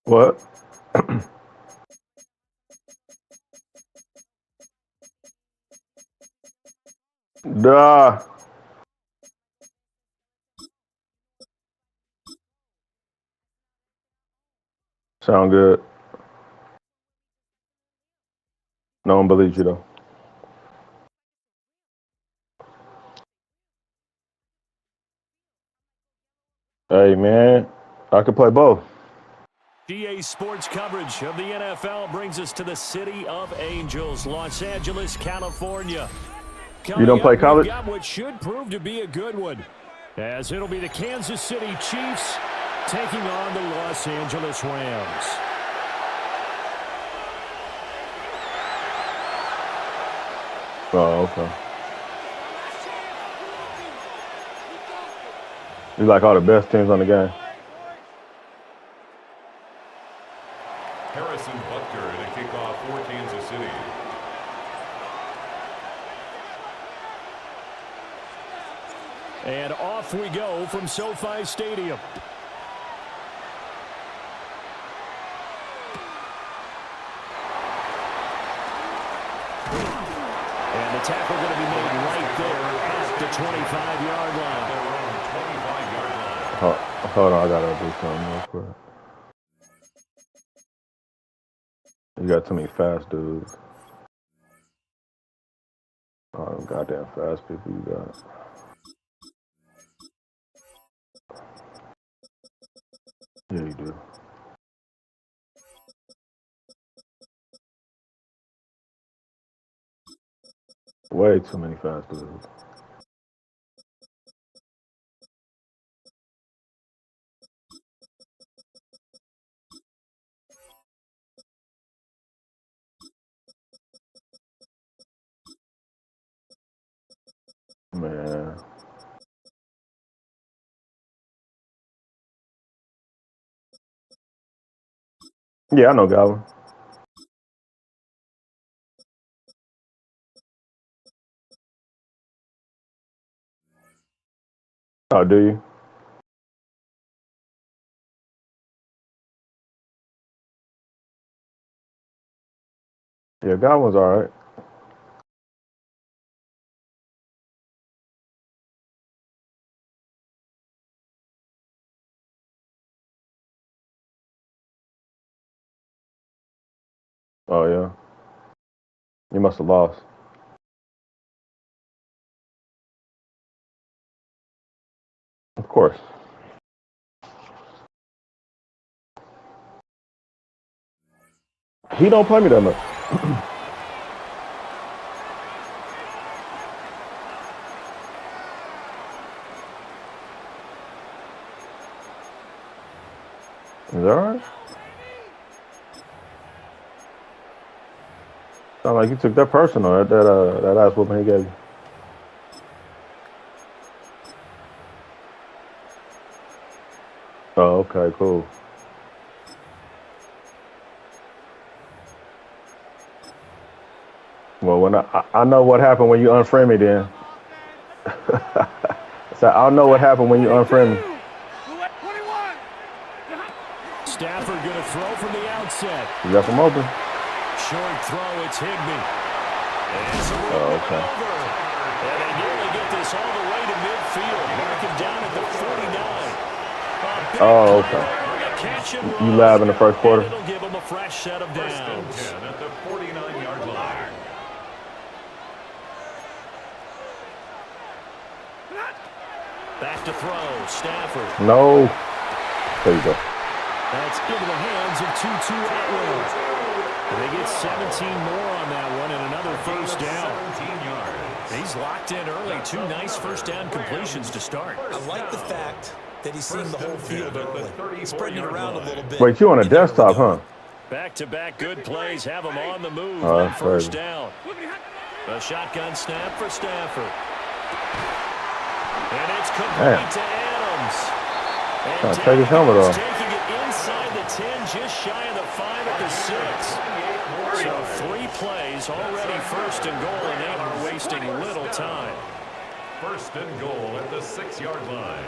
What? Duh. Sound good. No one believes you though. Hey man, I could play both. GA Sports coverage of the NFL brings us to the City of Angels, Los Angeles, California. You don't play college? We've got what should prove to be a good one, as it'll be the Kansas City Chiefs taking on the Los Angeles Rams. Oh, okay. You like all the best teams on the game. Harrison Butker to kick off for Kansas City. And off we go from SoFi Stadium. And the tackle going to be made right there at the 25-yard line. Hold on, I gotta do something real quick. You got too many fast dudes. Oh, goddamn fast people you got. Yeah, you do. Way too many fast dudes. Man. Yeah, I know Goblin. Oh, do you? Yeah, Goblin's alright. Oh, yeah. You must have lost. Of course. He don't play me that much. Is that alright? Sound like you took that personal, that ass whooping he gave you. Oh, okay, cool. Well, when I know what happened when you unfriend me, then. So I'll know what happened when you unfriend me. Stafford going to throw from the outset. You left him open. Short throw, it's Higbee. Oh, okay. And they nearly get this all the way to midfield. Mark him down at the 49. Oh, okay. You live in the first quarter? It'll give him a fresh set of downs. First and 10 at the 49-yard line. Back to throw, Stafford. No. There you go. That's into the hands of Tutu Atwell. And they get 17 more on that one and another first down. 17 yards. He's locked in early. Two nice first down completions to start. I like the fact that he's seeing the whole field early. Spreading it around a little bit. Wait, you on a desktop, huh? Back-to-back good plays have him on the move Oh, on first crazy. down. A shotgun snap for Stafford. And it's complete to Adams. Trying to take his helmet off. Taking it inside the 10, just shy of the 5 at the 6. So 3 plays already first and goal, and they are wasting little time. First and goal at the 6-yard line.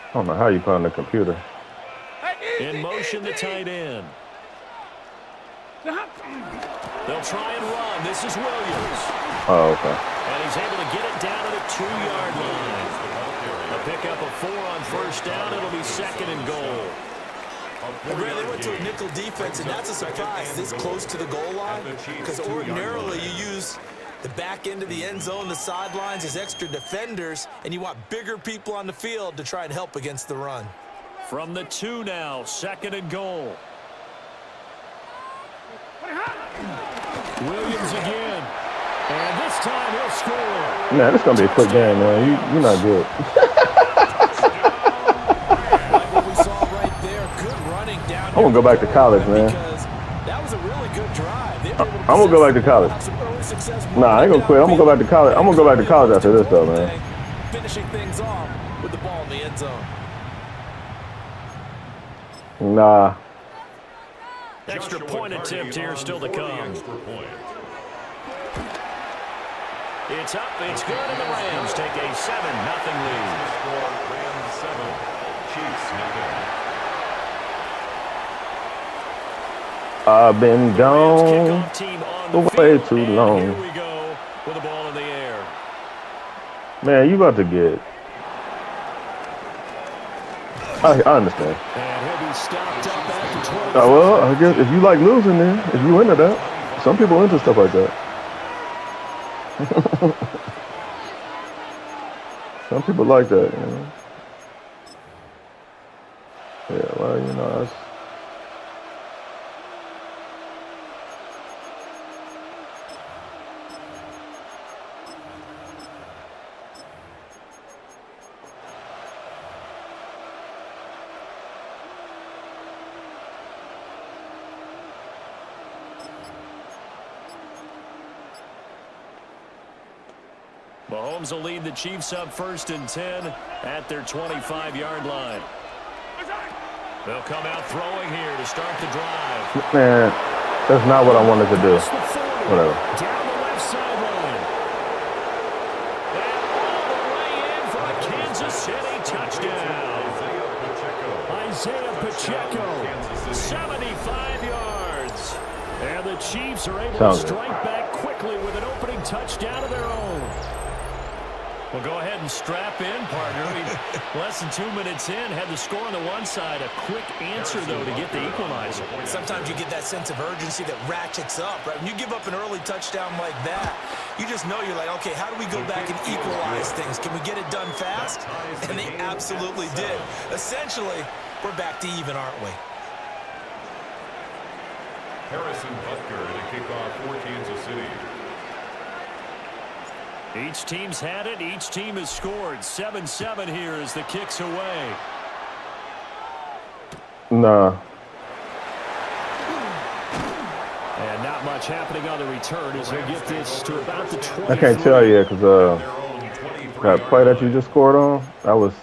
I don't know how you play on the computer. In motion, the tight end. They'll try and run. This is Williams. Oh, okay. And he's able to get it down to the 2-yard line. A pickup of 4 on first down. It'll be 2nd and goal. They went to a nickel defense, and that's a surprise this close to the goal line, because ordinarily you use the back end of the end zone, the sidelines as extra defenders, and you want bigger people on the field to try and help against the run. From the 2 now, 2nd and goal. Williams again. And this time he'll score. Man, this is going to be a quick game, man. You're not good. Like what we saw right there, good running down. I'm going to go back to college, man. Because that was a really good drive. I'm going to go back to college. Nah, I ain't going to quit. I'm going to go back to college. I'm going to go back to college after this, though, man. Finishing things off with the ball in the end zone. Nah. Extra point attempt here still to come. It's up, it's good, and the Rams take a 7-0 lead. Rams 7, Chiefs nothing. I've been gone for way too long. Here we go with the ball in the air. Man, you about to get. I understand. And he'll be stopped up after 20. Well, I guess if you like losing, then if you into that, some people into stuff like that. Some people like that, you know. Yeah, well, you know, that's. Mahomes will lead the Chiefs up 1st and 10 at their 25-yard line. They'll come out throwing here to start the drive. Man, that's not what I wanted to do. Whatever. Down the left sideline. And all the way in for a Kansas City touchdown. Isaiah Pacheco, 75 yards. And the Chiefs are able to strike back quickly with an opening touchdown of their own. Well, go ahead and strap in, partner. Less than 2 minutes in, had the score on the one side. A quick answer, though, to get the equalizer. Sometimes you get that sense of urgency that ratchets up, right? When you give up an early touchdown like that, you just know you're like, okay, how do we go back and equalize things? Can we get it done fast? And they absolutely did. Essentially, we're back to even, aren't we? Harrison Butker to kick off for Kansas City. Each team's had it. Each team has scored. 7-7 here as the kick's away. Nah. And not much happening on the return as he'll get this to about the 20. I can't tell you because that play that you just scored on, that was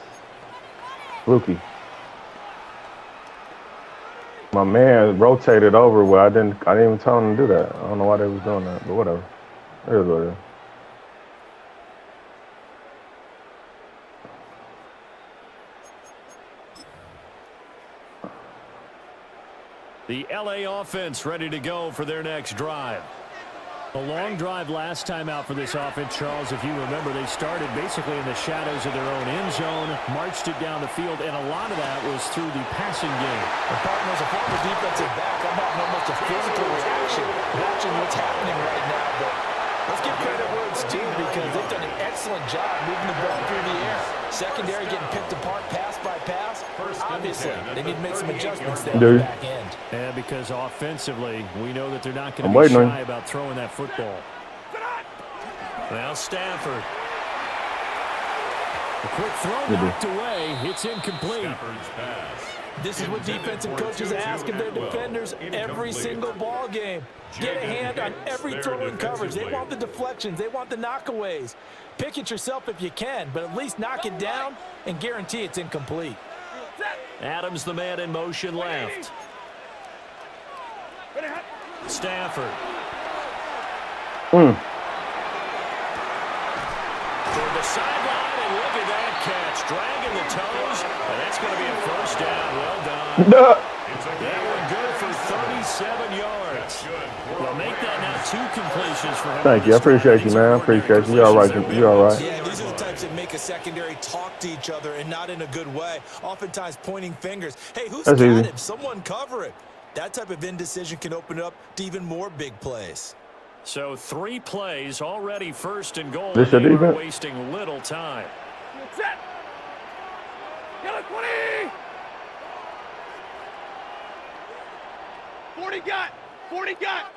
fluky. My man rotated over where I didn't even tell him to do that. I don't know why they was doing that, but whatever. It is what it is. The LA offense ready to go for their next drive. A long drive last time out for this offense, Charles. If you remember, they started basically in the shadows of their own end zone, marched it down the field, and a lot of that was through the passing game. The partner, as a former defensive back, I'm having almost a physical reaction watching what's happening right now. But let's give credit where it's due because they've done an excellent job moving the ball through the air. Secondary getting picked apart pass by pass. Obviously, they need to make some adjustments there on the back end. And because offensively, we know that they're not going to be shy about throwing that football. Now Stafford. A quick throw knocked away. It's incomplete. This is what defensive coaches ask of their defenders every single ball game. Get a hand on every throwing coverage. They want the deflections. They want the knockaways. Pick it yourself if you can, but at least knock it down and guarantee it's incomplete. Adams, the man in motion left. Stafford. Toward the sideline, and look at that catch. Dragging the toes, and that's going to be a first down. Well done. That one good for 37 yards. Well, make that now 2 completions for him. Thank you. I appreciate you, man. I appreciate you. You all right? You all right? Yeah, these are the types that make a secondary talk to each other and not in a good way. Oftentimes pointing fingers. Hey, who's got him? Someone cover it. That type of indecision can open it up to even more big plays. So 3 plays already, 1st and goal. This They your were defense? wasting little time. Set. Yellow 20. 40 got. 40 got.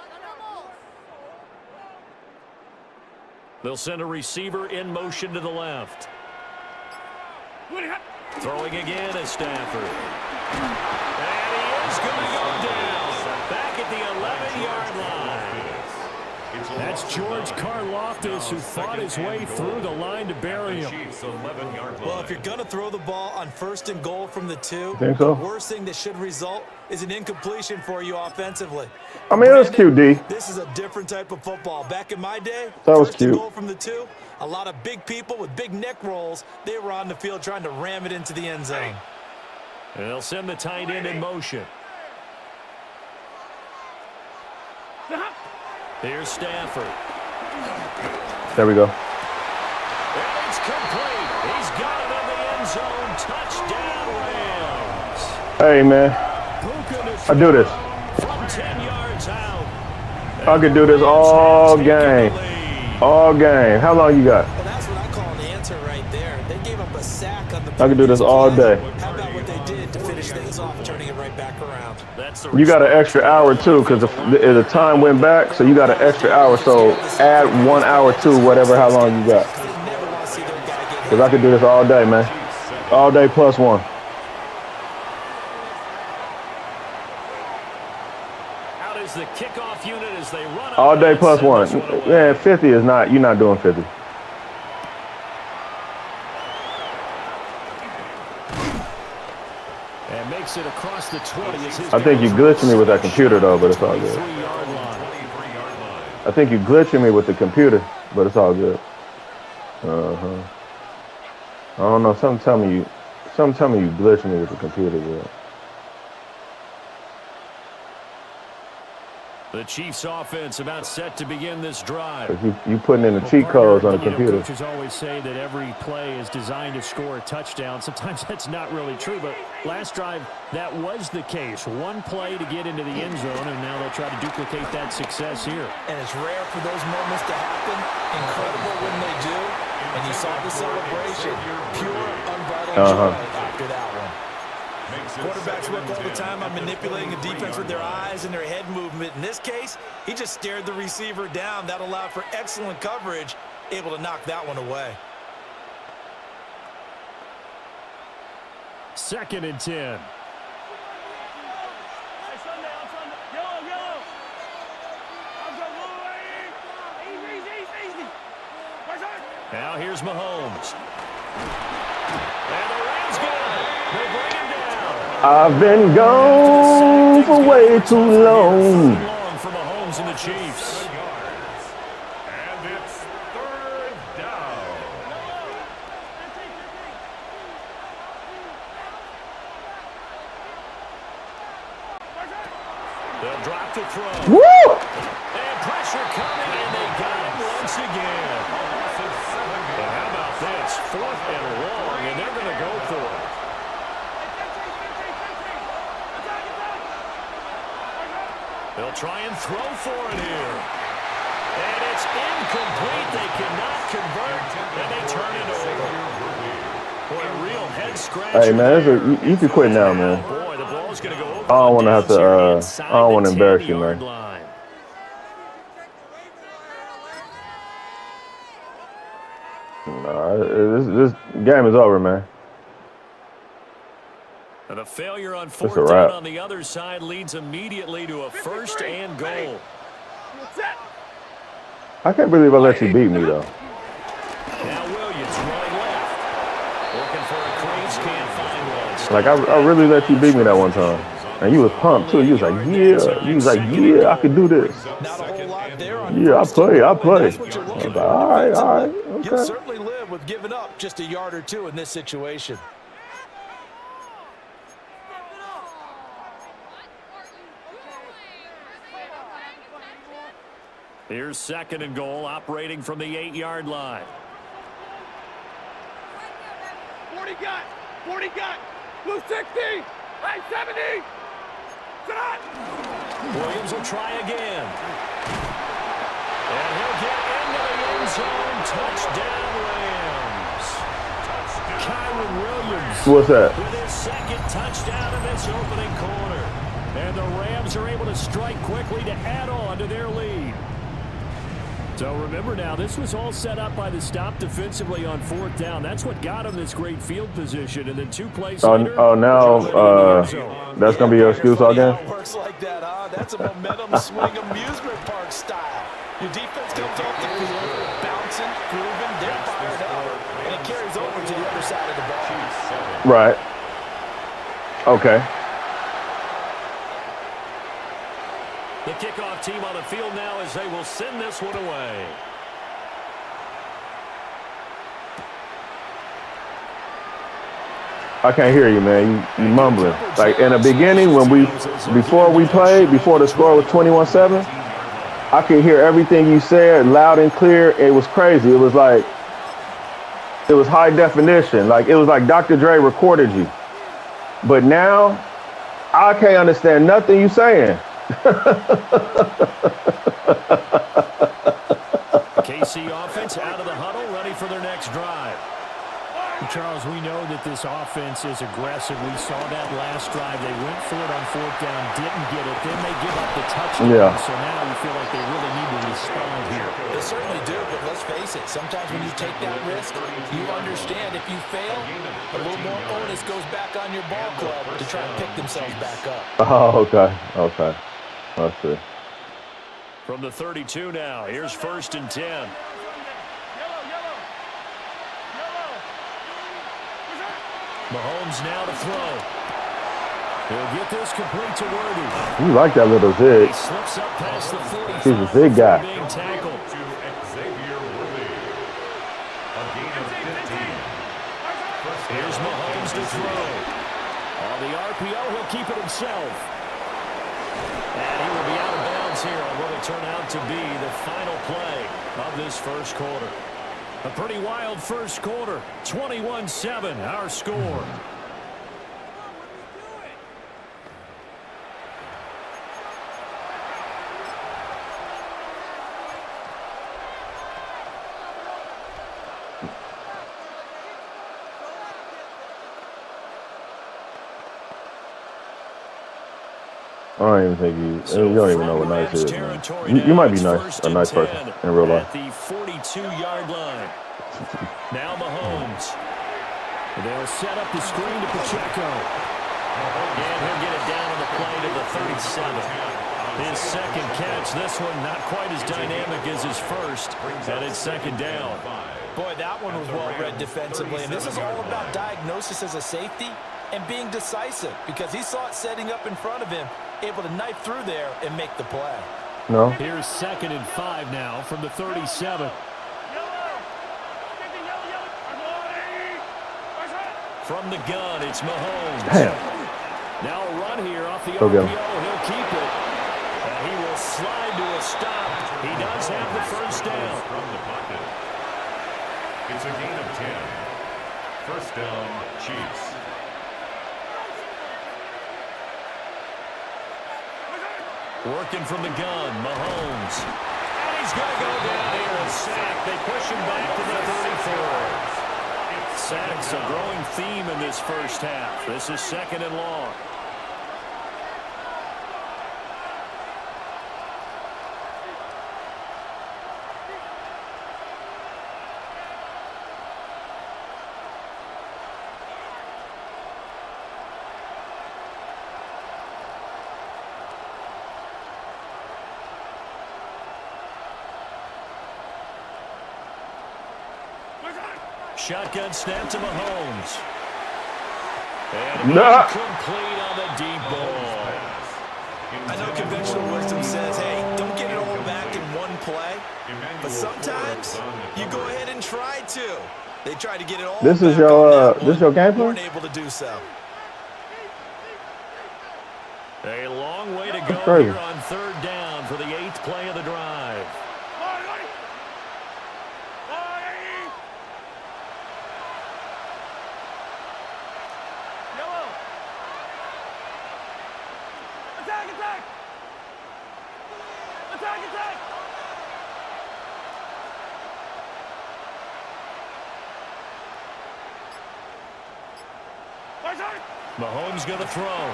They'll send a receiver in motion to the left. 20 hot. Throwing again is Stafford. And he is going to go down. Back at the 11-yard line. That's George Karlaftis, who fought his way through the line to bury him. Well, if you're going to throw the ball on 1st and goal from the 2, Think so? the worst thing that should result is an incompletion for you offensively. I mean, that's cute, D. This is a different type of football. Back in my day, That was 1st cute. and goal from the 2, a lot of big people with big neck rolls, they were on the field trying to ram it into the end zone. And they'll send the tight end in motion. Here's Stafford. There we go. And it's complete. He's got it in the end zone. Touchdown, Rams. Hey, man. I do this. From 10 yards out. I could do this all game. All game. How long you got? Well, that's what I call an answer right there. They gave up a sack on the I could do this all day. How about what they did to finish things off, turning it right back around? You got an extra hour, too, because the time went back, so you got an extra hour. So add 1 hour to whatever, how long you got. Because I could do this all day, man. All day plus 1. Out is the kickoff unit as they run All day plus 1. Man, 50 is not, you're not doing 50. And makes it across the 20. I think you glitching me with that computer, though, but it's all good. I think you glitching me with the computer, but it's all good. I don't know. Something tell me you glitching me with the computer, bro. The Chiefs offense about set to begin this drive. You putting in the cheat codes on the computer. Coaches always say that every play is designed to score a touchdown. Sometimes that's not really true, but last drive, that was the case. 1 play to get into the end zone, and now they'll try to duplicate that success here. And it's rare for those moments to happen. Incredible when they do. And you saw the celebration. Pure, unbridled joy after that one. Quarterbacks work all the time on manipulating the defense with their eyes and their head movement. In this case, he just stared the receiver down. That allowed for excellent coverage, able to knock that one away. 2nd and 10. Now here's Mahomes. And the Rams got it. They bring him down. I've been gone for way too long. For Mahomes and the Chiefs. And it's 3rd down. They'll drop the throw. Woo! And pressure coming, and they got it once again. And how about this? 4th and long, and they're going to go for it. They'll try and throw for it here. And it's incomplete. They cannot convert, and they turn it over. Boy, a real head scratcher. Hey, man, you can quit now, man. Boy, the ball's going to go over. I don't want to have to. I don't want to embarrass you, man. Nah, this game is over, man. And a failure on 4th down on the other side leads immediately to a 1st and goal. I can't believe I let you beat me, though. Now Williams running left. Looking for a crease, can't find one. Like, I really let you beat me that one time. And you was pumped, too. You was like, yeah. You was like, yeah, I could do this. Not a whole lot there on Yeah, I play. I play. That's what you're I was looking like, for. all right. You'll Okay. certainly live with giving up just a yard or 2 in this situation. Here's 2nd and goal, operating from the 8-yard line. 40 got. 40 got. Blue 60. Right 70. Shot. Williams will try again. And he'll get into the end zone. Touchdown, Rams. Kyron Williams. What's that? With his 2nd touchdown in this opening quarter. And the Rams are able to strike quickly to add on to their lead. So remember now, this was all set up by the stop defensively on 4th down. That's what got him this great field position. And then 2 plays later. Oh, now that's going to be your excuse all game? It works like that, huh? That's a momentum swing amusement park style. Your defense comes off the field, bouncing, grooving, they're fired up, and it carries over to the other side of the ball. Right. Okay. The kickoff team on the field now as they will send this one away. I can't hear you, man. You mumbling. Like in the beginning, before the score was 21-7, I could hear everything you said loud and clear. It was crazy. It was high definition. Like it was like Dr. Dre recorded you. But now I can't understand nothing you saying. KC offense out of the huddle, ready for their next drive. Charles, we know that this offense is aggressive. We saw that last drive. They went for it on 4th down, didn't get it. Then they give up the touchdown. Yeah. So now you feel like they really need to respond here. They certainly do, but let's face it. Sometimes when you take that risk, you understand if you fail, a little more onus goes back on your ball club to try and pick themselves back up. Oh, okay. Okay. Let's see. From the 32 now, here's 1st and 10. Mahomes now to throw. He'll get this complete to Worthy. You like that little zig. He slips up past the 45. He's a big guy. Being tackled. Here's Mahomes to throw. On the RPO, he'll keep it himself. And he will be out of bounds here on what will turn out to be the final play of this first quarter. A pretty wild first quarter. 21-7, our score. I don't even think you don't even know what nice is, man. You might be nice, a nice person in real life. At the 42-yard line. Now Mahomes. They'll set up the screen to Pacheco. And he'll get it down on the play to the 37. His 2nd catch. This one not quite as dynamic as his first. And it's 2nd down. Boy, that one was well read defensively. And this is all about diagnosis as a safety and being decisive because he saw it setting up in front of him, able to knife through there and make the play. No. Here's 2nd and 5 now from the 37. From the gun, it's Mahomes. Damn. Now a run here off the Go RPO. get him. He'll keep it. And he will slide to a stop. He does have the first down. From the pocket. It's a gain of 10. First down, Chiefs. Working from the gun, Mahomes. And he's going to go down here and sack. They push him back to the 34. Sacks a growing theme in this first half. This is 2nd and long. Shotgun snap to Mahomes. And complete on the deep ball. I know conventional wisdom says, hey, don't get it all back in one play. But sometimes you go ahead and try to. They try to get it all This is back on that this is your game one, plan? weren't able to do so. A long way to go crazy. here on 3rd down for the 8th play of the drive. Attack, attack! Attack, attack! Mahomes going to throw.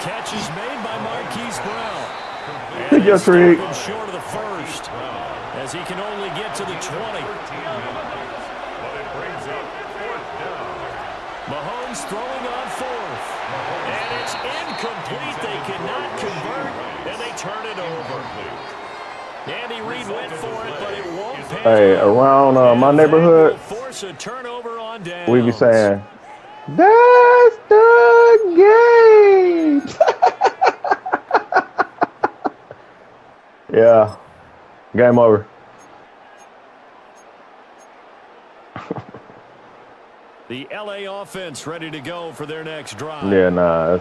Catch is made by Marquise Brown. Pick your tree. Short of the first, as he can only get to the 20. But it brings up fourth down. Mahomes throwing on fourth. And it's incomplete. They cannot convert, and they turn it over. Andy Reid went for it, but it won't pay. Hey, around my neighborhood, Force a turnover on downs. we be saying, "That's the game." Yeah, game over. The LA offense ready to go for their next drive. Yeah, nah.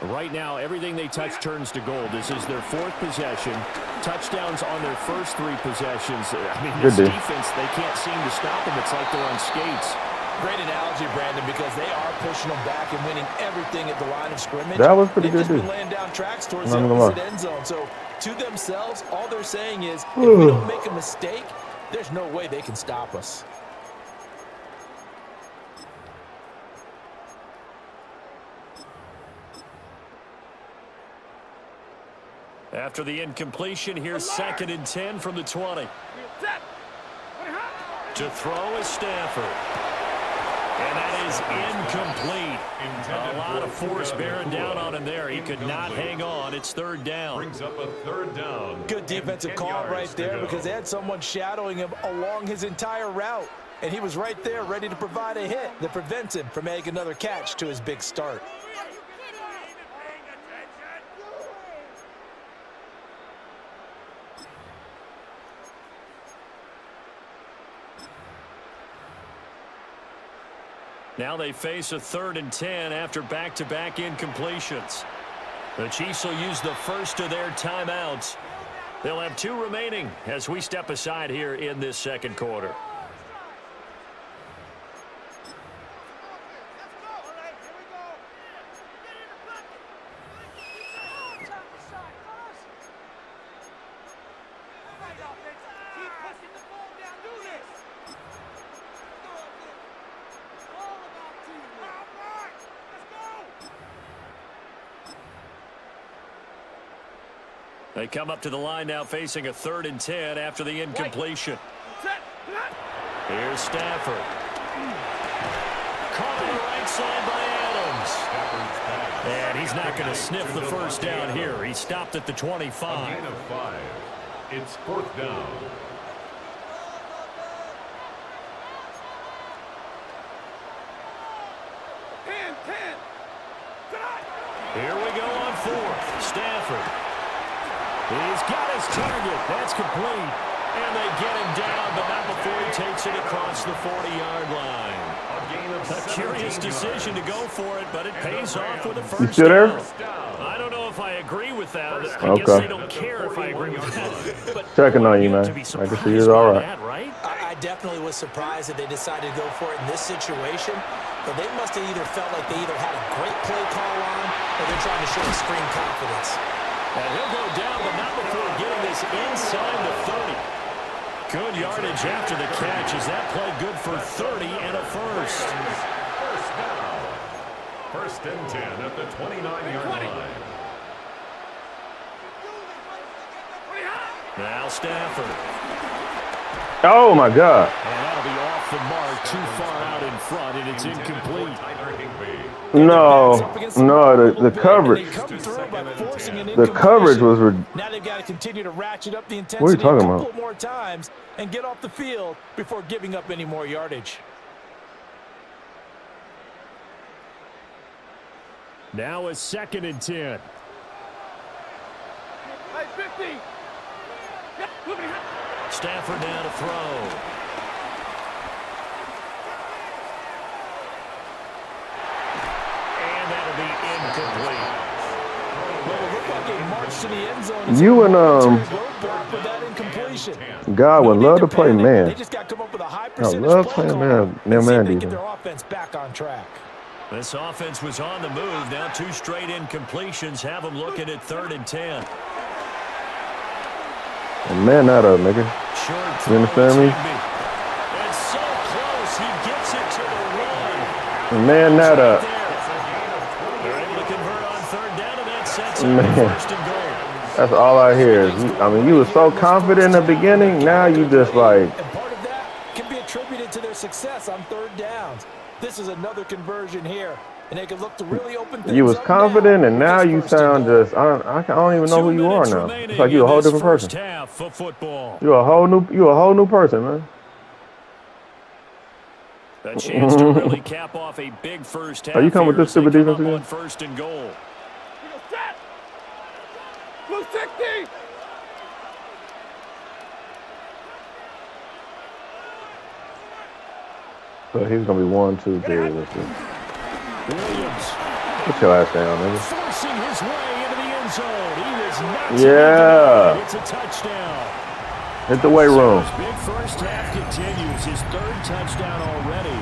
Right now, everything they touch turns to gold. This is their fourth possession. Touchdowns on their first three possessions. I mean, this defense, they can't seem to stop them. It's like they're on skates. Great analogy, Brandon, because they are pushing them back and winning everything at the line of scrimmage. That was pretty They've good, just been laying down tracks towards the opposite end zone. So, to themselves, all they're saying is, if we don't make a mistake, there's no way they can stop us. After the incompletion, here's 2nd and 10 from the 20. To throw is Stafford. And that is incomplete. A lot of force bearing down on him there. He could not hang on. It's 3rd down. Brings up a 3rd down. Good defensive call right there because they had someone shadowing him along his entire route. And he was right there ready to provide a hit that prevents him from making another catch to his big start. Now they face a 3rd and 10 after back-to-back incompletions. The Chiefs will use the first of their timeouts. They'll have 2 remaining as we step aside here in this 2nd quarter. They come up to the line now facing a 3rd and 10 after the incompletion. Here's Stafford. Caught on the right side by Adams. And he's not going to sniff the first down here. He stopped at the 25. A gain of 5. It's 4th down. Here we go on 4th. Stafford. He's got his target. That's complete. And they get him down, but not before he takes it across the 40-yard line. A curious decision to go for it, but it pays off with a first you still there? down. I don't know if I agree with that. I guess they don't care if I agree with that. But checking on you, man. I can see you're all right. Right? I definitely was surprised that they decided to go for it in this situation. But they must have either felt like they either had a great play call on or they're trying to show extreme confidence. And he'll go down, but not before getting this inside the 30. Good yardage after the catch. Is that play good for 30 and a first? First down. 1st and 10 at the 29-yard line. Now Stafford. Oh my God. And that'll be off the mark, too far out in front, and it's incomplete. No, the coverage. The coverage was. Now they've got to continue to ratchet up the intensity What are you talking a couple about? more times and get off the field before giving up any more yardage. Now a 2nd and 10. Hey, 50. Stafford now to throw. And that'll be incomplete. Well, it looked like a march to the end zone. You and with that incompletion. God would love to play man. They just got to come up with a high I percentage love play playing call man and see if they man can get defense. their offense back on track. This offense was on the move. Now 2 straight incompletions have them looking at 3rd and 10. And man that up, nigga. You understand me? It's so close. He gets it to the 1. And man that up. They're able to convert on 3rd down, and that sets up Man. 1st and goal. That's all I hear. I mean, you were so confident in the beginning. Now you just like. And part of that can be attributed to their success on 3rd downs. This is another conversion here, and they can look to really open things You was up confident, and now you with this 1st and sound goal. just. I don't even know who you are now. It's like you're a whole different person. Half of football. You're a whole new person, man. A chance to really cap off a big first half. Are you coming with this stupid defense again? On 1st and goal. Set. Blue 60. So he's gonna be 1, 2, 3. Let's see. Williams Put your ass down, nigga. forcing his way into the end zone. He was not. Yeah. It's a touchdown. Hit the weight room. So his big first half continues. His 3rd touchdown already.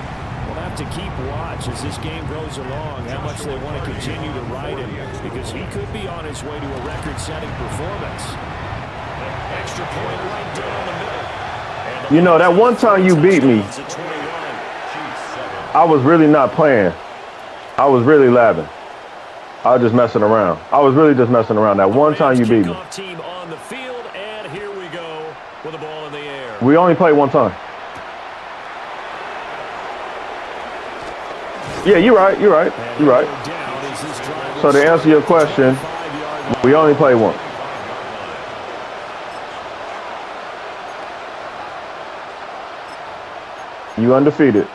We'll have to keep watch as this game goes along, how much they want to continue to ride him, because he could be on his way to a record-setting performance. Extra point right down the middle. You know, that one time you beat me, I was really not playing. I was really laughing. I was just messing around. I was really just messing around. That one time you beat me. Team on the field, and here we go with the ball in the air. We only played one time. Yeah, you're right. You're right. You're right. So to answer your question, we only played once. You undefeated.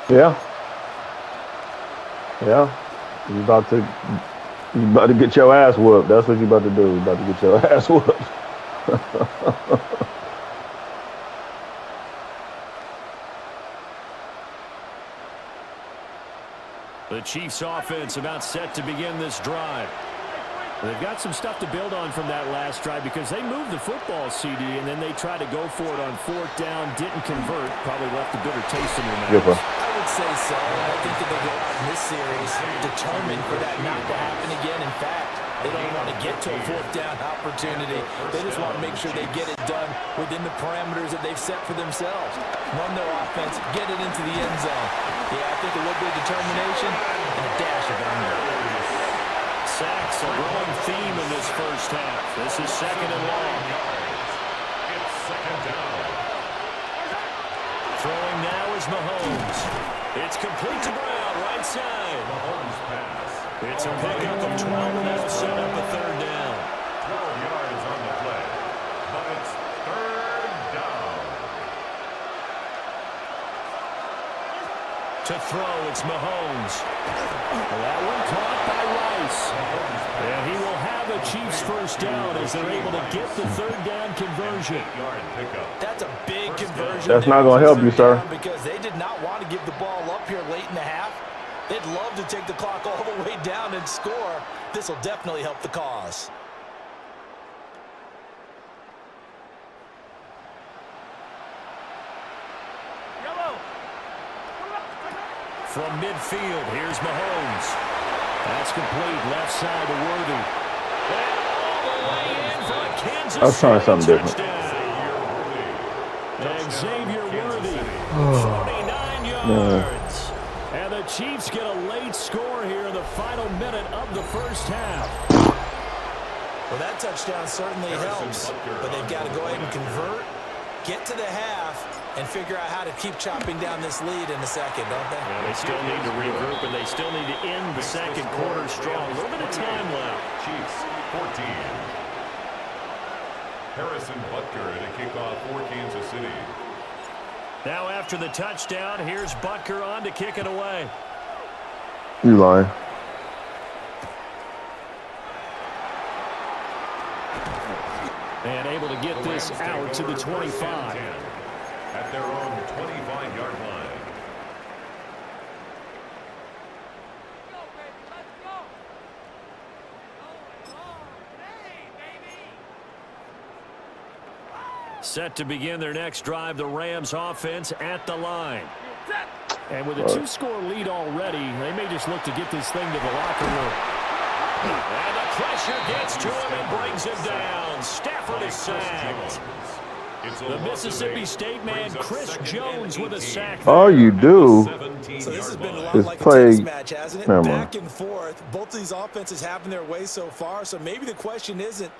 Yeah. Yeah. You about to get your ass whooped. That's what you about to do. You about to get your ass whooped. The Chiefs offense about set to begin this drive. They've got some stuff to build on from that last drive because they moved the football, CD, and then they tried to go for it on 4th down, didn't convert, probably left a bitter taste in their mouth. I would say so. I think that they go out in this series determined for that not to happen again. In fact, they don't want to get to a 4th down opportunity. They just want to make sure they get it done within the parameters that they've set for themselves. Run their offense, get it into the end zone. Yeah, I think a little bit of determination and a dash of anger. Sacks, a growing theme in this first half. This is 2nd and long. It's 2nd down. Throwing now is Mahomes. It's complete to Brown, right side. Mahomes pass. It's a pickup of 12, and that'll set up a 3rd down. 12 yards on the play, but it's 3rd down. To throw, it's Mahomes. That one caught by Rice. And he will have a Chiefs first down as they're able to get the 3rd down conversion. 8-yard pickup. That's a big conversion. That's not going to help you, sir. Because they did not want to give the ball up here late in the half. They'd love to take the clock all the way down and score. This will definitely help the cause. From midfield, here's Mahomes. That's complete, left side to Worthy. And all the way in for a Kansas I was trying something different. And Xavier Worthy, 49 yards. And the Chiefs get a late score here in the final minute of the first half. Well, that touchdown certainly helps, but they've got to go ahead and convert, get to the half, and figure out how to keep chopping down this lead in the second, don't they? Yeah, they still need to regroup, and they still need to end the second quarter strong. A little bit of time left. Chiefs 14. Harrison Butker at a kickoff for Kansas City. Now after the touchdown, here's Butker on to kick it away. You lying. And able to get this out to the 25. At their own 25-yard line. Set to begin their next drive, the Rams offense at the line. And with a 2-score lead already, they may just look to get this thing to the locker room. And the pressure gets to him and brings him down. Stafford is sacked. The Mississippi State man, Chris Jones, with a sack there. All you do So this has been a lot is like a play. tennis match, hasn't it? Never Back mind. and forth. Both of these offenses having their way so far. So maybe the question isn't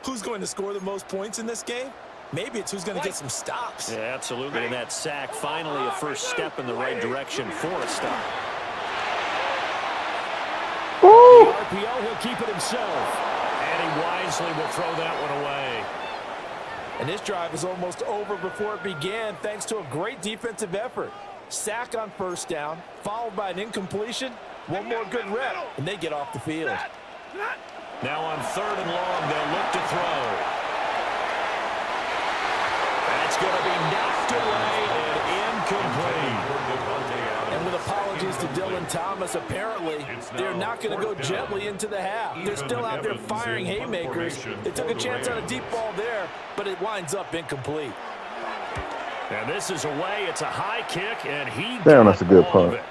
who's going to score the most points in this game. Maybe it's who's going to get some stops. Yeah, absolutely. And that sack, finally a first step in the right direction for a stop. Woo! The RPO, he'll keep it himself. And he wisely will throw that one away. And this drive is almost over before it began thanks to a great defensive effort. Sack on first down, followed by an incompletion. One more good rep, and they get off the field. Now on 3rd and long, they'll look to throw. That's going to be knocked away and incomplete. And with apologies to Dylan Thomas, apparently they're not going to go gently into the half. They're still out there firing haymakers. They took a chance on a deep ball there, but it winds up incomplete. And this is away. It's a high kick, and he Damn, that's a good all of punt. it.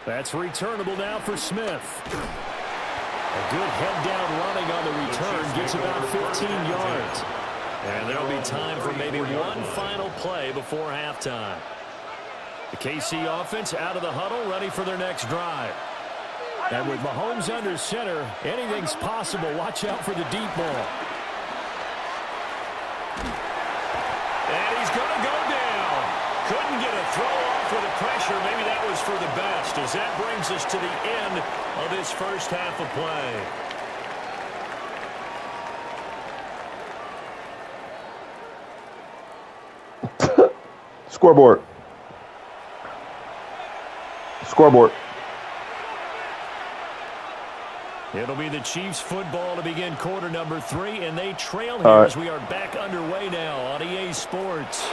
That's returnable now for Smith. A good head-down running on the return. Gets about 15 yards. And there'll be time for maybe one final play before halftime. The KC offense out of the huddle, ready for their next drive. And with Mahomes under center, anything's possible. Watch out for the deep ball. And he's going to go down. Couldn't get a throw off with the pressure. Maybe that was for the best, as that brings us to the end of this first half of play. Scoreboard. Scoreboard. It'll be the Chiefs football to begin quarter number 3, and they trail here as we are back underway now on EA Sports.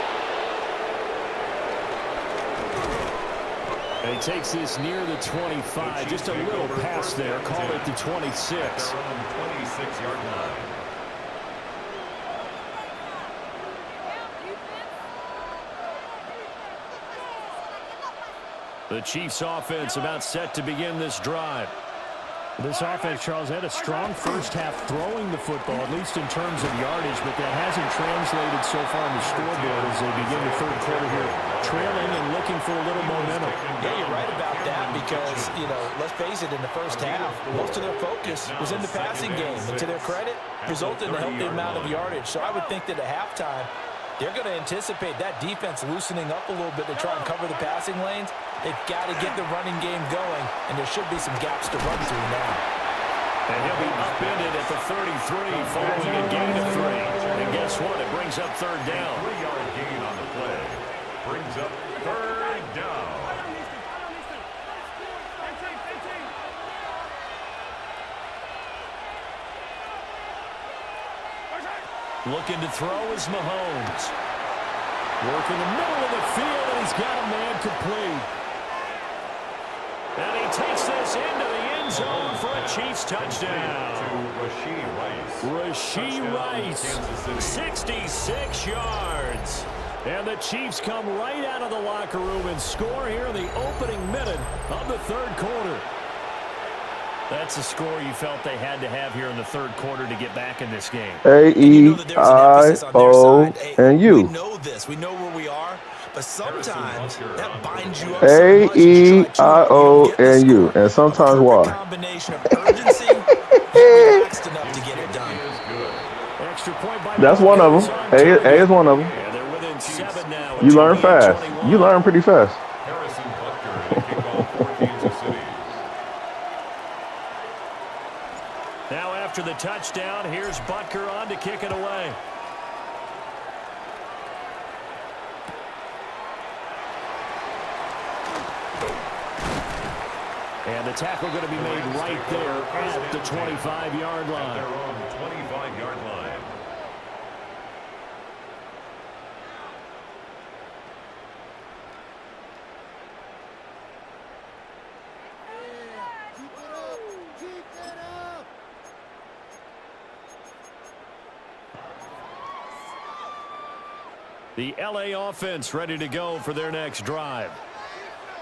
And he takes this near the 25, just a little past there, call it the 26. 26-yard line. The Chiefs offense about set to begin this drive. This offense, Charles, had a strong first half throwing the football, at least in terms of yardage, but that hasn't translated so far in the scoreboard as they begin the third quarter here, trailing and looking for a little momentum. Yeah, you're right about that because, let's face it, in the first half, most of their focus was in the passing game. And to their credit, resulted in a healthy amount of yardage. So I would think that at halftime, they're going to anticipate that defense loosening up a little bit to try and cover the passing lanes. They've got to get the running game going, and there should be some gaps to run through now. And he'll be upended at the 33 following a gain of 3. And guess what? It brings up third down. 3-yard gain on the play. Brings up 3rd down. Looking to throw is Mahomes. Work in the middle of the field, and he's got a man complete. And he takes this into the end zone for a Chiefs touchdown. To Rashee Rice, 66 yards. And the Chiefs come right out of the locker room and score here in the opening minute of the third quarter. That's a score you felt they had to have here in the third quarter to get back in this game. A-E-I-O-N-U. We know this. We know where we are. But sometimes that binds you up A-E-I-O-N-U. And sometimes why? Combination of urgency and relaxed enough to get it done. Extra point by That's one of them. A is one of them. Yeah, they're within 7 now. You learn fast. You learn pretty fast. Harrison Butker in kickoff for Kansas City. Now after the touchdown, here's Butker on to kick it away. And the tackle going to be made right there at the 25-yard line. They're on the 25-yard line. The LA offense ready to go for their next drive.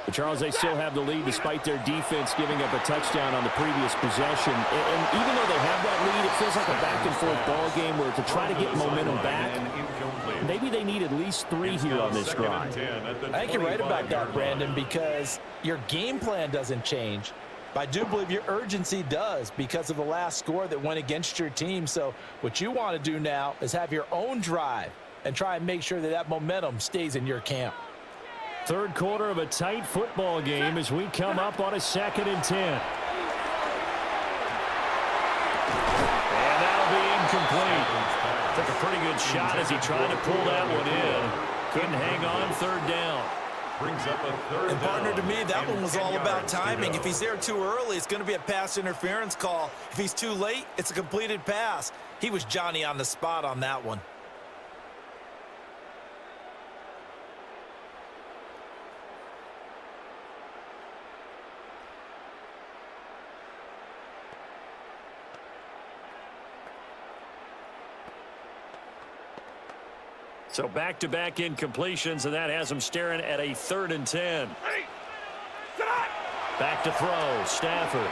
But Charles, they still have the lead despite their defense giving up a touchdown on the previous possession. And even though they have that lead, it feels like a back-and-forth ball game where to try to get momentum back, maybe they need at least 3 here on this drive. I think you're right about that, Brandon, because your game plan doesn't change. But I do believe your urgency does because of the last score that went against your team. So what you want to do now is have your own drive and try and make sure that that momentum stays in your camp. Third quarter of a tight football game as we come up on a 2nd and 10. And that'll be incomplete. Took a pretty good shot as he tried to pull that one in. Couldn't hang on 3rd down. Brings up a 3rd And partner, to down. me, that one was all about 10 yards timing. to If go. he's there too early, it's going to be a pass interference call. If he's too late, it's a completed pass. He was Johnny on the spot on that one. So back-to-back incompletions, and that has them staring at a 3rd and 10. Back to throw, Stafford.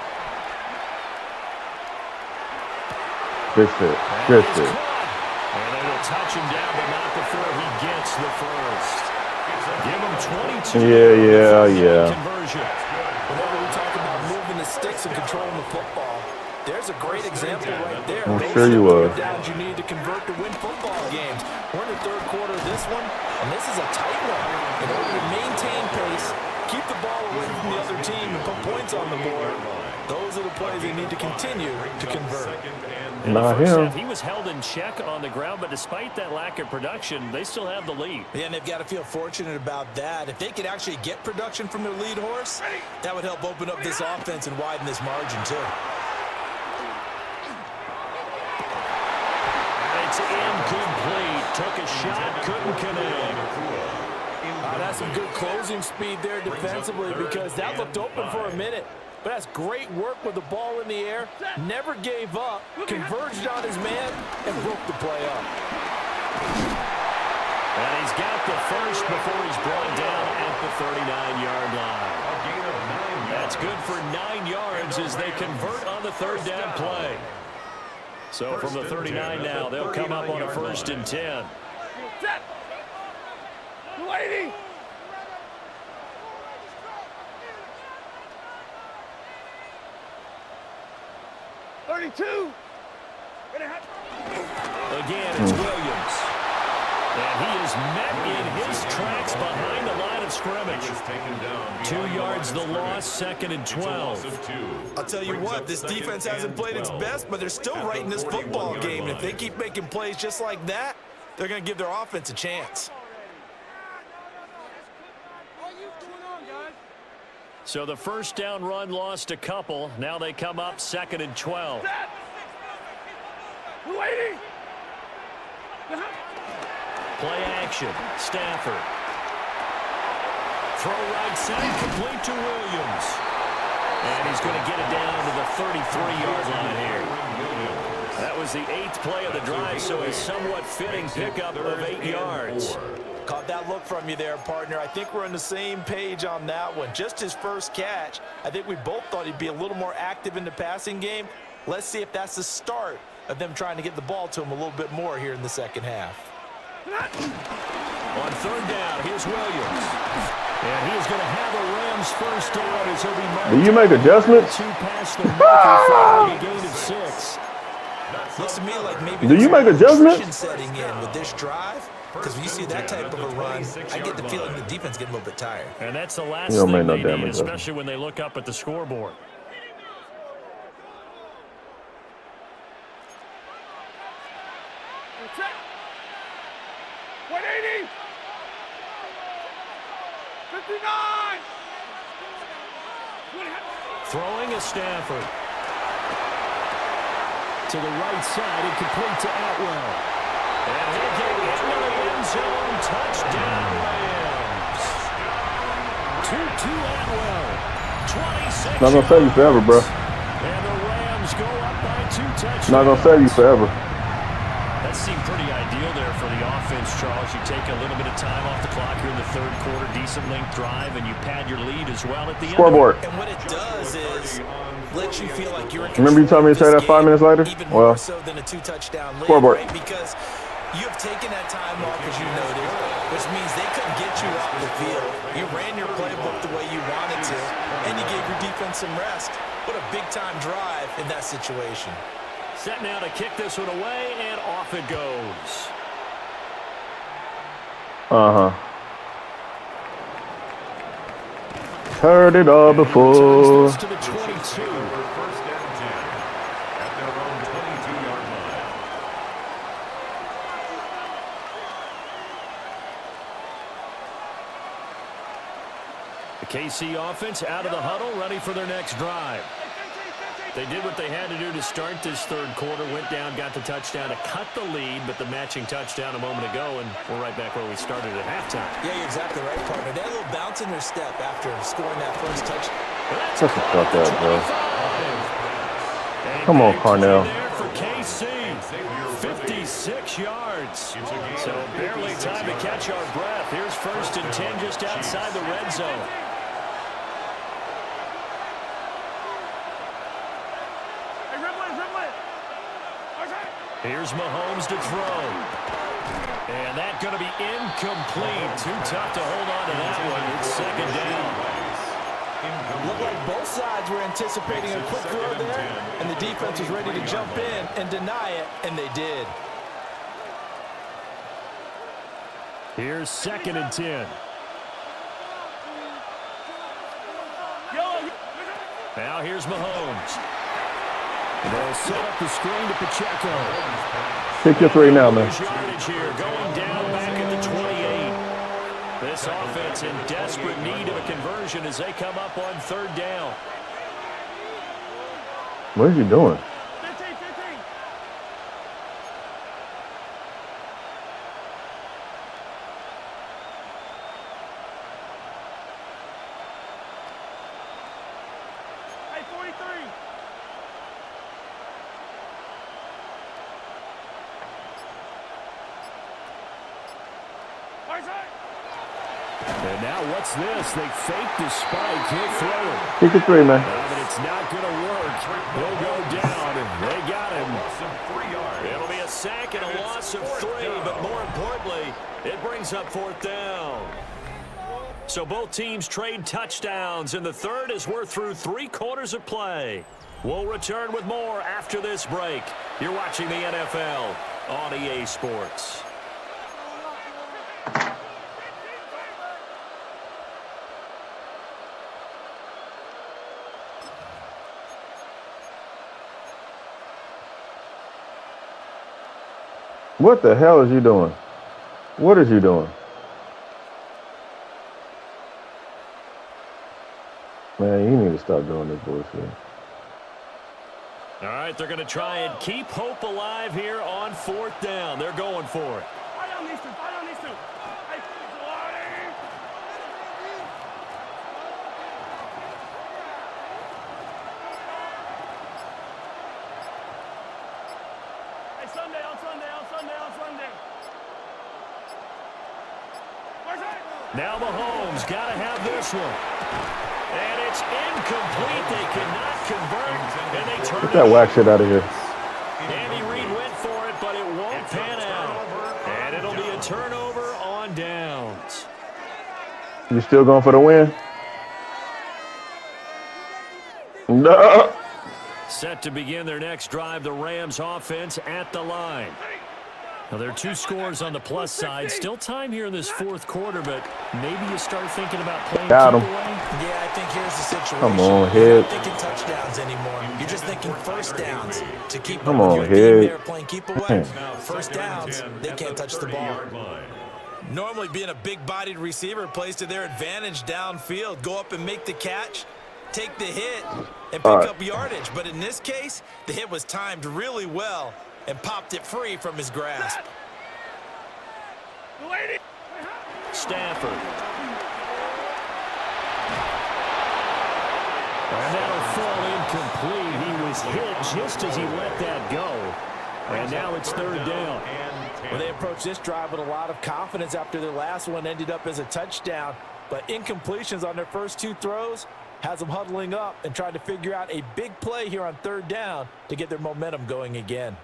Good fit. Good He's fit. caught. And they will touch him down, but not before he gets the first. Give him 22. Yeah. Conversion. Whenever we talk about moving the sticks and controlling the football, there's a great example right there. I'm Those sure are you the was. downs you need to convert to win football games. We're in the 3rd quarter of this one, and this is a tight one. In order to maintain pace, keep the ball away from the other team, and put points on the board, those are the plays they need to continue to convert. In the Not first him. half, he was held in check on the ground, but despite that lack of production, they still have the lead. Yeah, and they've got to feel fortunate about that. If they could actually get production from their lead horse, that would help open up this offense and widen this margin too. It's incomplete. Took a shot, couldn't connect. That's some good closing speed there defensively because that looked open for a minute. But that's great work with the ball in the air. Never gave up, converged on his man, and broke the play up. And he's got the first before he's brought down at the 39-yard line. That's good for 9 yards as they convert on the 3rd down play. So from the 39 now, they'll come up on a 1st and 10. Set. 280. Again, it's Williams. And he is met in his tracks behind the line of scrimmage. 2 yards the loss, 2nd and 12. I'll tell you what, this defense hasn't played its best, but they're still right in this football game. And if they keep making plays just like that, they're going to give their offense a chance. So the 1st down run lost a couple. Now they come up 2nd and 12. 280. Play action. Stafford. Throw right side, complete to Williams. And he's going to get it down to the 33-yard line here. That was the 8th play of the drive, so a somewhat fitting pickup of 8 yards. Caught that look from you there, partner. I think we're on the same page on that one. Just his first catch. I think we both thought he'd be a little more active in the passing game. Let's see if that's the start of them trying to get the ball to him a little bit more here in the 2nd half. On 3rd down, here's Williams. And he is going to have a Rams first down as he'll be marked. Do you make adjustments? 2 past the marker for a gain of 6. Looks to me like maybe Do you make adjustments? setting in with this drive. Because when you see that type of a run, I get the feeling the defense getting a little bit tired. And that's the last You don't thing make no they damn need, adjustment. especially when they look up at the scoreboard. Check. 180. 59. Throwing a Stafford. To the right side and complete to Atwell. And he'll get into the end zone. Touchdown, Rams. 2-2 Atwell. 26 Not gonna save you forever, bro. And the Rams go up by 2 touchdowns. Not gonna save you forever. That seemed pretty ideal there for the offense, Charles. Charles, you take a little bit of time off the clock here in the third quarter, decent length drive, and you pad your lead as well at the end. Scoreboard. And what it does is let you feel like you're in Remember you told me to say that 5 minutes later? Even Well, more so than a 2-touchdown lead, scoreboard. right? Because you have taken that time off, as you noted, which means they couldn't get you off the field. You ran your playbook the way you wanted to, and you gave your defense some rest. What a big-time drive in that situation. Set now to kick this one away, and off it goes. Heard it all before. To the 22. First down 10 at their own 22-yard line. The KC offense out of the huddle, ready for their next drive. They did what they had to do to start this third quarter, went down, got the touchdown to cut the lead, but the matching touchdown a moment ago, and we're right back where we started at halftime. Yeah, you're exactly right, partner. They had a little bounce in their step after scoring that first touchdown. Shut the fuck up, bro. Come on, Carnell. There for KC, 56 yards. So barely time to catch our breath. Here's 1st and 10 just outside the red zone. Here's Mahomes to throw. And that's going to be incomplete. Too tough to hold on to that one. It's 2nd down. Looked like both sides were anticipating a quick throw there, and the defense was ready to jump in and deny it, and they did. Here's 2nd and 10. Now here's Mahomes. They'll set up the screen to Pacheco. 63 now, man. Yardage here, going down back at the 28. This offense in desperate need of a conversion as they come up on 3rd down. What is he doing? And now what's this? They fake the spike. He'll throw it. 53, man. But it's not going to work. He'll go down, and they got him. It'll be a sack and a loss of 3, but more importantly, it brings up 4th down. So both teams trade touchdowns in the third as we're through 3 quarters of play. We'll return with more after this break. You're watching the NFL on EA Sports. What the hell is you doing? What is you doing? Man, you need to stop doing this bullshit. All right, they're going to try and keep hope alive here on 4th down. They're going for it. Now Mahomes got to have this one. And it's incomplete. They cannot convert, and they turn Get that whack shit out of here. Andy Reid went for it, but it won't pan out. And it'll be a turnover on downs. You still going for the win? No. Set to begin their next drive, the Rams offense at the line. Now, there are 2 scores on the plus side. Still time here in this 4th quarter, but maybe you start thinking about playing Got him. keep away. Yeah, I think here's the situation. Come on, You're Head. not thinking touchdowns anymore. You're just thinking first downs to keep Come up on, with your team Head. there playing keep away. First downs, they can't touch the ball. Normally being a big-bodied receiver plays to their advantage downfield. Go up and make the catch, take the hit, and pick up yardage. But in this case, the hit was timed really well and popped it free from his grasp. Stafford. And that'll fall incomplete. He was hit just as he let that go. And now it's third down. Well, they approached this drive with a lot of confidence after their last one ended up as a touchdown. But incompletions on their first two throws has them huddling up and trying to figure out a big play here on third down to get their momentum going again.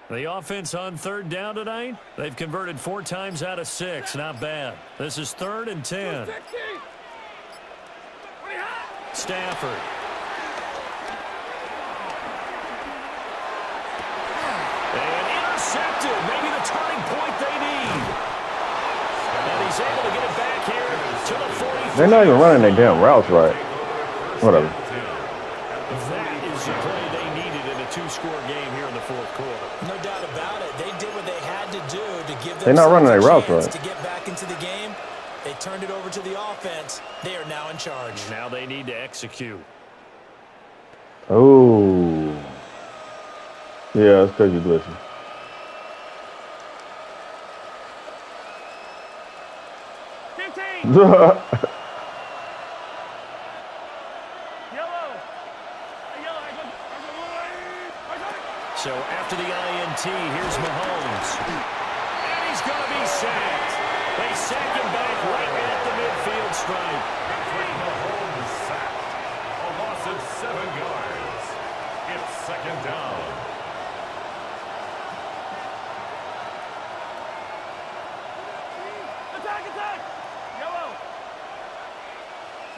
The offense on third down tonight, they've converted 4 times out of 6. Not bad. This is 3rd and 10. Stafford. And intercepted. Maybe the turning point they need. And he's able to get it back here to the 40. They're not even running their damn routes right. Whatever. That is the play they needed in a 2-score game here in the 4th quarter. No doubt about it. They did what they had to do to give They're not running their routes chance right. to get back into the game. They turned it over to the offense. They are now in charge. Now they need to execute. Oh. Yeah, it's because you're glitching. So after the INT, here's Mahomes. And he's going to be sacked. They sack him back right at the midfield stripe. Mahomes sacked. A loss of 7 yards. It's 2nd down. Attack! Yellow!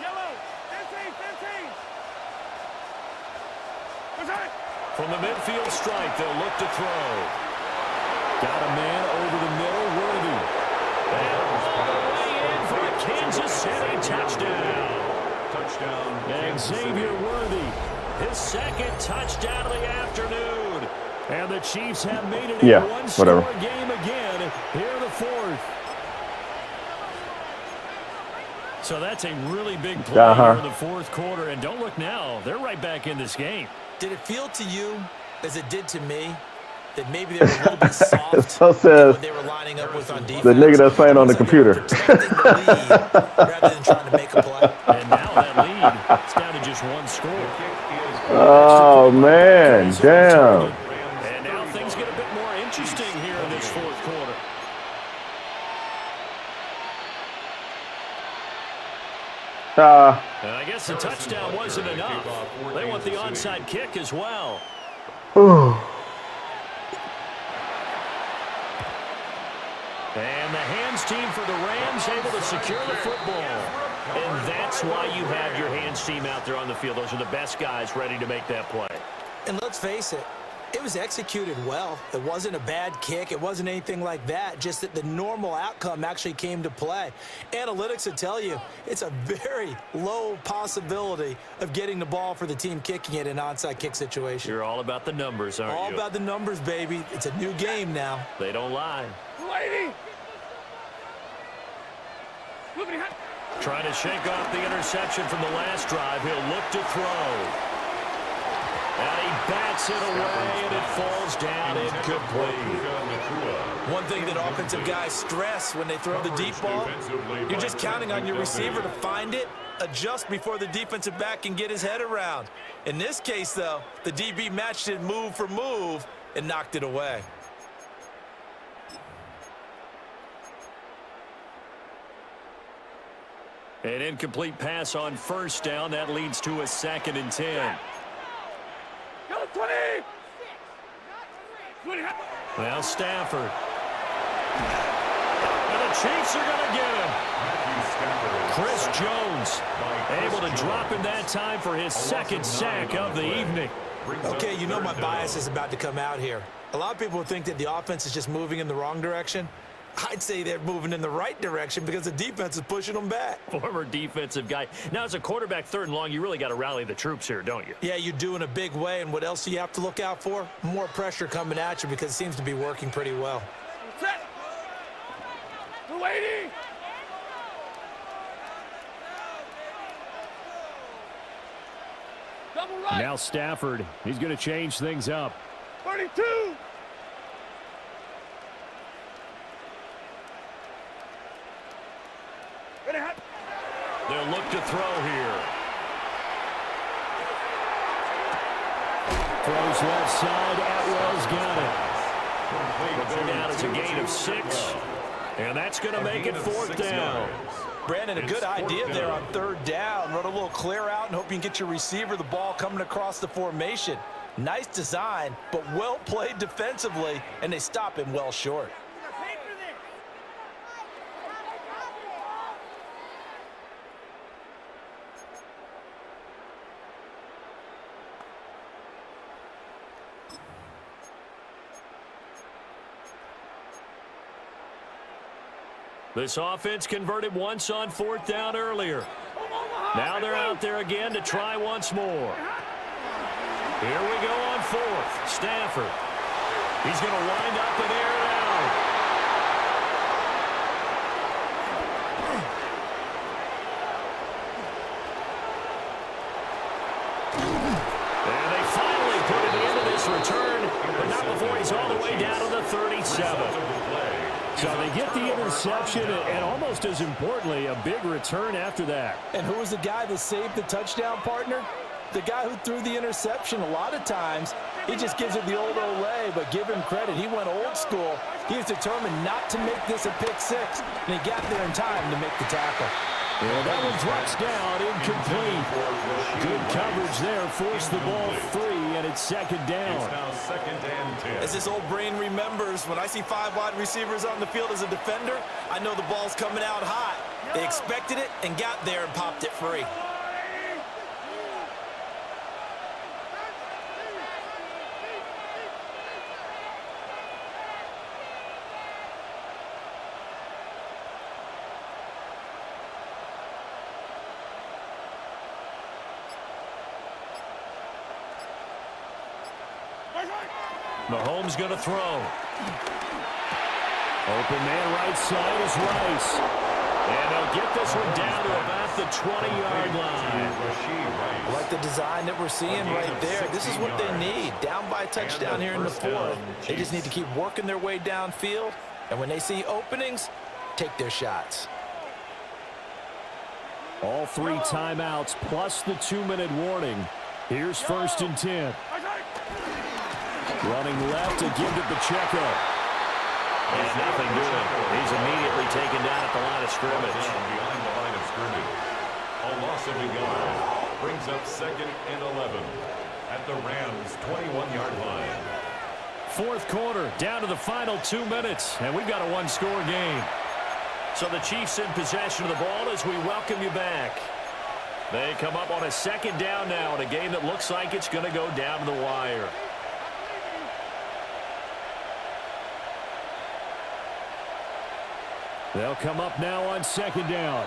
15! From the midfield stripe, they'll look to throw. Got a man over the middle, Worthy. And all the way in for a Kansas City touchdown. And Xavier Worthy, his 2nd touchdown of the afternoon. And the Chiefs have made it a one-score game again here in the 4th. So that's a really big play here in the 4th quarter. And don't look now, they're right back in this game. Did it feel to you, as it did to me, that maybe they were a little bit soft So says when they were lining up with on defense? the nigga that's playing on the computer. Rather than trying to make a play. And now that lead, it's down to just 1 score. Oh, man. Damn. And now things get a bit more interesting here in this 4th quarter. And I guess the touchdown wasn't enough. They want the onside kick as well. And the hands team for the Rams able to secure the football. And that's why you have your hands team out there on the field. Those are the best guys ready to make that play. And let's face it, it was executed well. It wasn't a bad kick. It wasn't anything like that. Just that the normal outcome actually came to play. Analytics will tell you it's a very low possibility of getting the ball for the team kicking it in an onside kick situation. You're all about the numbers, aren't you? All about the numbers, baby. It's a new game now. They don't lie. Lady! Trying to shake off the interception from the last drive. He'll look to throw. And he bats it away, and it falls down incomplete. One thing that offensive guys stress when they throw the deep ball, you're just counting on your receiver to find it, adjust before the defensive back can get his head around. In this case, though, the DB matched it move for move and knocked it away. An incomplete pass on 1st down. That leads to a 2nd and 10. 20! Now Stafford. And the Chiefs are going to get him. Chris Jones able to drop him that time for his 2nd sack of the evening. Okay, you know my bias is about to come out here. A lot of people think that the offense is just moving in the wrong direction. I'd say they're moving in the right direction because the defense is pushing them back. Former defensive guy. Now, as a quarterback 3rd and long, you really got to rally the troops here, don't you? Yeah, you do in a big way. And what else do you have to look out for? More pressure coming at you because it seems to be working pretty well. Set! Lady! Double right! Now Stafford. He's going to change things up. 32! to throw here. Throws left side. Atwell's got it. Will go down as a gain of 6. And that's going to make it 4th down. Brandon, a good idea there on 3rd down. Run a little clear out and hope you can get your receiver the ball coming across the formation. Nice design, but well played defensively, and they stop him well short. This offense converted once on 4th down earlier. Now they're out there again to try once more. Here we go on 4th. Stafford. He's going to wind up and air it out. And they finally put it into this return, but not before he's all the way down to the 37. So they get the interception, and almost as importantly, a big return after that. And who was the guy that saved the touchdown, partner? The guy who threw the interception. A lot of times, he just gives it the old Olay, but give him credit. He went old school. He was determined not to make this a pick-6, and he got there in time to make the tackle. Well, that one drops down, incomplete. Good coverage there, forced the ball free, and it's 2nd down. It's now 2nd and 10. As this old brain remembers, when I see 5 wide receivers on the field as a defender, I know the ball's coming out hot. They expected it and got there and popped it free. Mahomes going to throw. Open man right side is Rice. And they'll get this one down to about the 20-yard line. I like the design that we're seeing right there. This is what they need. Down by a touchdown here in the 4th. They just need to keep working their way downfield. And when they see openings, take their shots. All 3 timeouts plus the 2-minute warning. Here's 1st and 10. Running left to give to Pacheco. And nothing doing. He's immediately taken down at the line of scrimmage. Behind the line of scrimmage. A loss of a yard brings up 2nd and 11 at the Rams' 21-yard line. 4th quarter, down to the final 2 minutes, and we've got a 1-score game. So the Chiefs in possession of the ball as we welcome you back. They come up on a 2nd down now in a game that looks like it's going to go down to the wire. They'll come up now on 2nd down.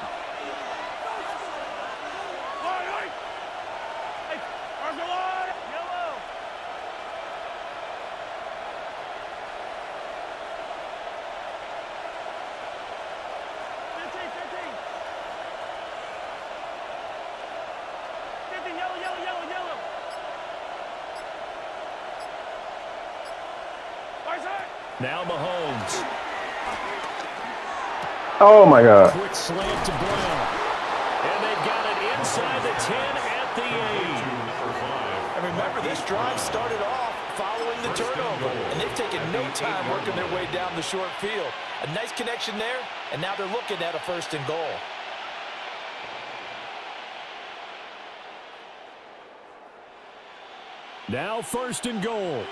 Now Mahomes. Oh, my God. Quick slant to Brown. And they got it inside the 10 at the 8. And remember, this drive started off following the turnover. And they've taken no time working their way down the short field. A nice connection there, and now they're looking at a 1st and goal. Now 1st and goal.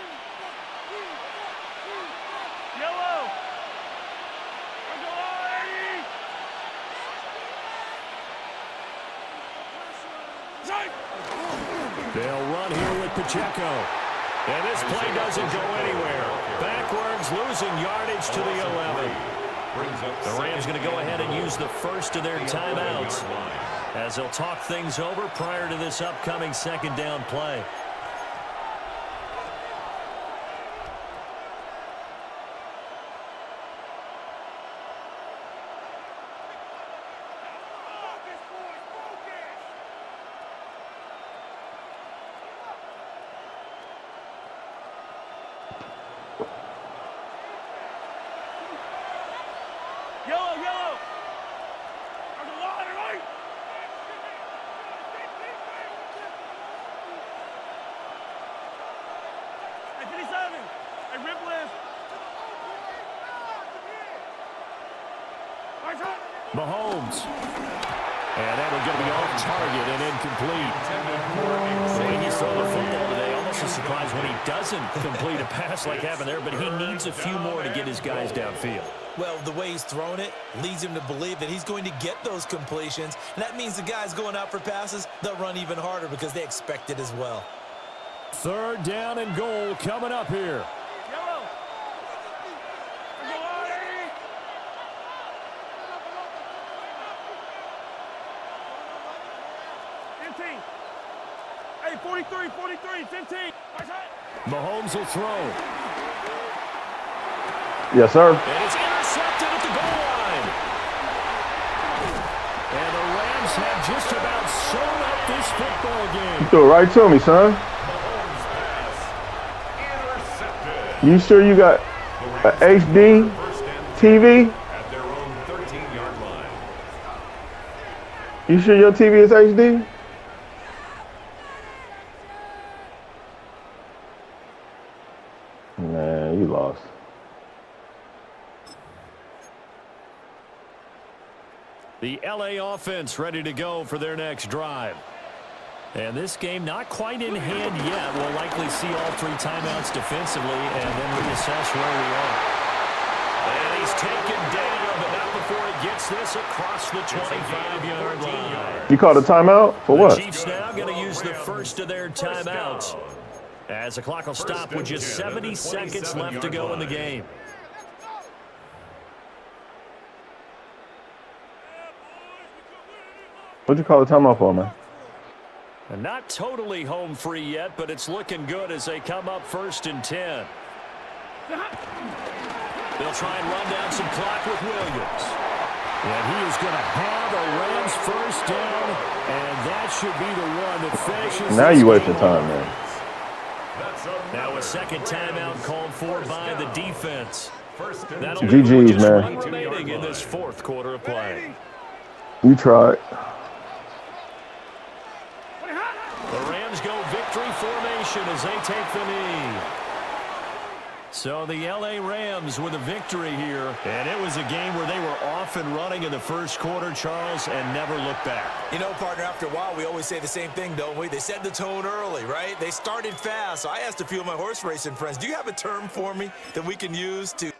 They'll run here with Pacheco. And this play doesn't go anywhere. Backwards, losing yardage to the 11. The Rams going to go ahead and use the first of their timeouts as they'll talk things over prior to this upcoming 2nd down play. Mahomes. And that one's going to be off target and incomplete. When you throw the football today, almost a surprise when he doesn't complete a pass like happened there, but he needs a few more to get his guys downfield. Well, the way he's thrown it leads him to believe that he's going to get those completions, and that means the guys going out for passes, they'll run even harder because they expect it as well. 3rd down and goal coming up here. Hey, 43, 15. Mahomes will throw. Yes, sir. And it's intercepted at the goal line. And the Rams have just about sewn up this football game. You threw it right to me, son. You sure you got a HD TV? At their own 13-yard line. You sure your TV is HD? Man, you lost. The LA offense ready to go for their next drive. And this game not quite in hand yet. We'll likely see all 3 timeouts defensively and then reassess where we are. And he's taken down, but not before he gets this across the 25-yard line. You called a timeout? For what? The Chiefs now going to use the first of their timeouts, as the clock will stop with just 70 seconds left to go in the game. What'd you call the timeout for, man? And not totally home free yet, but it's looking good as they come up 1st and 10. They'll try and run down some clock with Williams. And he is going to have a Rams 1st down, and that should be the one that finishes. Now you wasting time, man. Now a second timeout called for by the defense. That'll be GG's, just man. one remaining in this 4th quarter of play. You tried. The Rams go victory formation as they take the knee. So the LA Rams with a victory here. And it was a game where they were off and running in the 1st quarter, Charles, and never looked back. You know, partner, after a while, we always say the same thing, don't we? They set the tone early, right? They started fast. So I asked a few of my horse racing friends, do you have a term for me that we can use to